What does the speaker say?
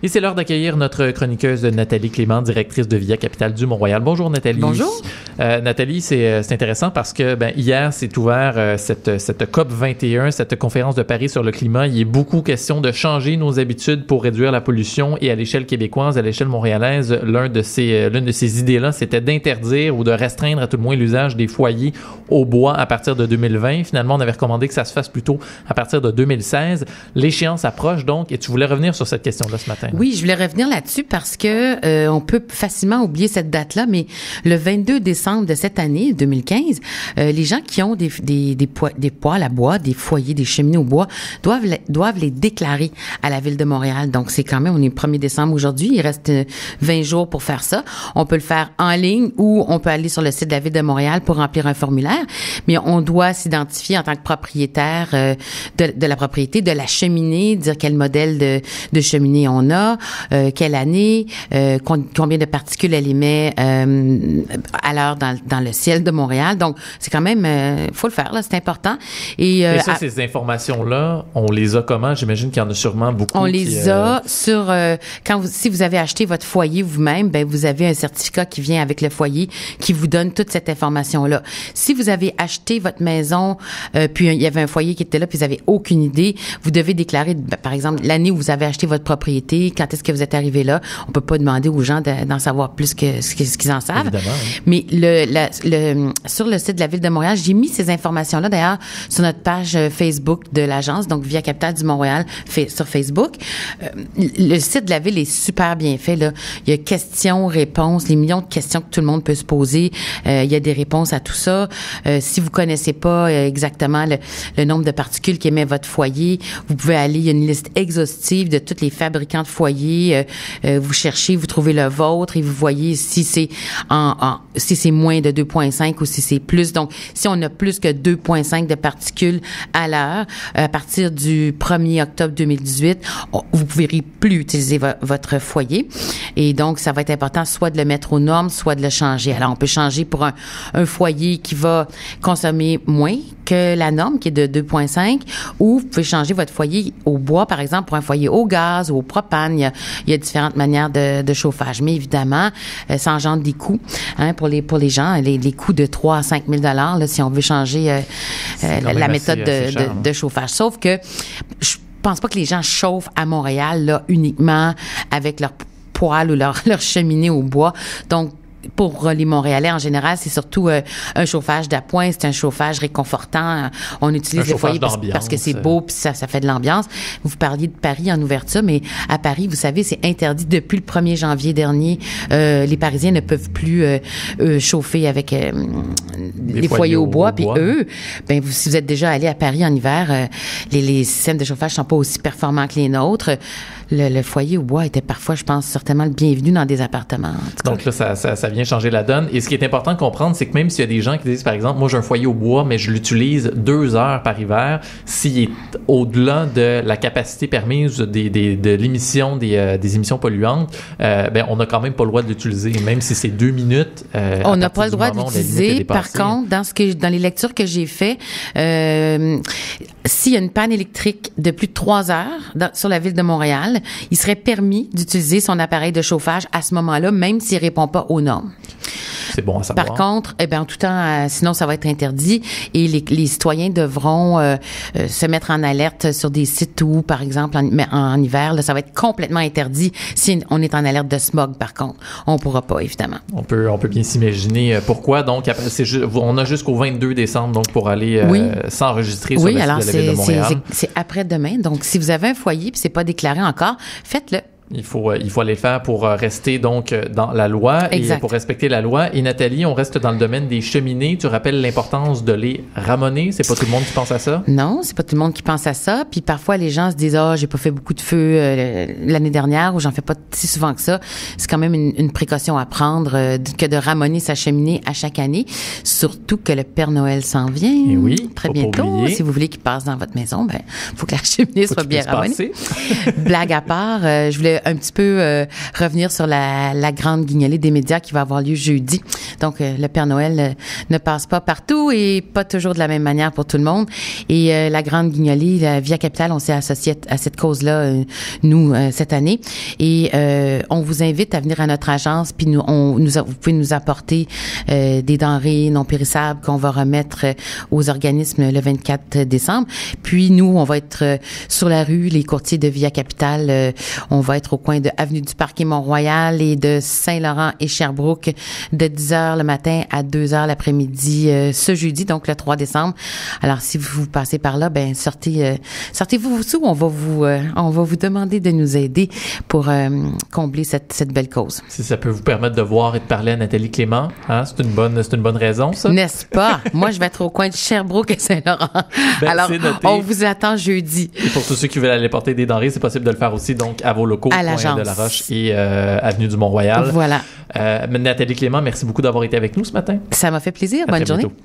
Et c'est l'heure d'accueillir notre chroniqueuse Nathalie Clément, directrice de Via Capitale du Mont-Royal. Bonjour Nathalie. Bonjour. Nathalie, c'est intéressant parce que hier s'est ouvert cette COP 21, cette conférence de Paris sur le climat. Il est beaucoup question de changer nos habitudes pour réduire la pollution et à l'échelle québécoise, à l'échelle montréalaise, l'une de ces idées-là, c'était d'interdire ou de restreindre à tout le moins l'usage des foyers au bois à partir de 2020. Finalement, on avait recommandé que ça se fasse plutôt à partir de 2016. L'échéance approche donc et tu voulais revenir sur cette question-là ce matin. Oui, je voulais revenir là-dessus parce que on peut facilement oublier cette date-là, mais le 22 décembre de cette année, 2015, les gens qui ont des poêles à bois, des foyers, des cheminées au bois, doivent les déclarer à la Ville de Montréal. Donc, c'est quand même, on est le 1er décembre aujourd'hui, il reste 20 jours pour faire ça. On peut le faire en ligne ou on peut aller sur le site de la Ville de Montréal pour remplir un formulaire, mais on doit s'identifier en tant que propriétaire de la propriété, de la cheminée, dire quel modèle de cheminée on a, quelle année, combien de particules elle émet à l'heure dans le ciel de Montréal. Donc, c'est quand même, faut le faire, là, c'est important. Et ça, ces informations-là, on les a comment? J'imagine qu'il y en a sûrement beaucoup. On les a sur, si vous avez acheté votre foyer vous-même, ben vous avez un certificat qui vient avec le foyer qui vous donne toute cette information-là. Si vous avez acheté votre maison, puis il y avait un foyer qui était là, puis vous avez aucune idée, vous devez déclarer, par exemple, l'année où vous avez acheté votre propriété, quand est-ce que vous êtes arrivé là. On peut pas demander aux gens d'en savoir plus que ce qu'ils en savent. Évidemment, oui. Mais sur le site de la Ville de Montréal, j'ai mis ces informations-là, d'ailleurs, sur notre page Facebook de l'agence, donc Via Capitale du Montréal sur Facebook. Le site de la Ville est super bien fait, là. Il y a questions, réponses, les millions de questions que tout le monde peut se poser. Il y a des réponses à tout ça. Si vous connaissez pas exactement le nombre de particules qu'émet votre foyer, vous pouvez aller, il y a une liste exhaustive de tous les fabricants de foyers. Vous cherchez, vous trouvez le vôtre et vous voyez si c'est si c'est moins de 2,5 ou si c'est plus. Donc, si on a plus que 2,5 de particules à l'heure, à partir du 1er octobre 2018, vous ne pourrez plus utiliser votre foyer. Et donc, ça va être important soit de le mettre aux normes, soit de le changer. Alors, on peut changer pour un foyer qui va consommer moins que la norme, qui est de 2,5, ou vous pouvez changer votre foyer au bois, par exemple, pour un foyer au gaz ou au propane. Il y a différentes manières de chauffage. Mais évidemment, ça engendre des coûts pour les gens, les coûts de 3 à 5 000 $ là, si on veut changer la méthode de chauffage. Sauf que je pense pas que les gens chauffent à Montréal là uniquement avec leur poêle ou leur cheminée au bois. Donc, pour les Montréalais, en général, c'est surtout un chauffage d'appoint, c'est un chauffage réconfortant. On utilise les foyers parce que c'est beau puis ça fait de l'ambiance. Vous parliez de Paris en ouverture, mais à Paris, vous savez, c'est interdit depuis le 1er janvier dernier. Les Parisiens ne peuvent plus chauffer avec les foyers au bois. Puis eux, si vous êtes déjà allé à Paris en hiver, les systèmes de chauffage sont pas aussi performants que les nôtres. Le foyer au bois était parfois, je pense, certainement le bienvenu dans des appartements. Donc là, ça vient changer la donne. Et ce qui est important de comprendre, c'est que même s'il y a des gens qui disent, par exemple, moi j'ai un foyer au bois, mais je l'utilise 2 heures par hiver, s'il est au-delà de la capacité permise de l'émission des émissions polluantes, on n'a quand même pas le droit de l'utiliser, même si c'est 2 minutes. On n'a pas le droit d'utiliser. Par contre, dans les lectures que j'ai fait, s'il y a une panne électrique de plus de 3 heures sur la Ville de Montréal, il serait permis d'utiliser son appareil de chauffage à ce moment-là, même s'il répond pas aux normes. C'est bon à savoir. Par contre, en tout temps, sinon ça va être interdit et les citoyens devront se mettre en alerte sur des sites où, par exemple, en hiver, là, ça va être complètement interdit. Si on est en alerte de smog, par contre, on pourra pas, évidemment. On peut bien s'imaginer pourquoi. Donc, on a jusqu'au 22 décembre donc pour aller s'enregistrer sur le site de la Ville de Montréal. C'est après-demain. Donc, si vous avez un foyer puis c'est pas déclaré encore, faites-le. Il faut aller le faire pour rester donc dans la loi exact. Et pour respecter la loi. Et Nathalie, on reste dans le domaine des cheminées. Tu rappelles l'importance de les ramoner. C'est pas tout le monde qui pense à ça? Non, c'est pas tout le monde qui pense à ça. Puis parfois, les gens se disent « j'ai pas fait beaucoup de feu l'année dernière » ou « j'en fais pas si souvent que ça ». C'est quand même une précaution à prendre que de ramoner sa cheminée à chaque année. Surtout que le Père Noël s'en vient. Et oui, très bientôt. Si vous voulez qu'il passe dans votre maison, faut que la cheminée soit bien ramonée. Blague à part, je voulais un petit peu revenir sur la grande guignolée des médias qui va avoir lieu jeudi. Donc, le Père Noël ne passe pas partout et pas toujours de la même manière pour tout le monde. Et la grande guignolée, la Via Capitale, on s'est associé à cette cause-là, nous, cette année. Et on vous invite à venir à notre agence, puis vous pouvez nous apporter des denrées non périssables qu'on va remettre aux organismes le 24 décembre. Puis nous, on va être sur la rue, les courtiers de Via Capitale, on va être au coin de Avenue du Parc et Mont-Royal et de Saint-Laurent et Sherbrooke de 10h le matin à 2h l'après-midi ce jeudi, donc le 3 décembre. Alors, si vous passez par là, ben sortez-vous sous. On va vous demander de nous aider pour combler cette belle cause. Si ça peut vous permettre de voir et de parler à Nathalie Clément, hein, c'est une bonne raison, ça. N'est-ce pas? Moi, je vais être au coin de Sherbrooke et Saint-Laurent. Alors, on vous attend jeudi. Et pour tous ceux qui veulent aller porter des denrées, c'est possible de le faire aussi, donc, à vos locaux, à coin l'agence de la Roche et avenue du Mont-Royal. Voilà. Nathalie Clément, merci beaucoup d'avoir été avec nous ce matin. Ça m'a fait plaisir. Bonne journée. Bientôt.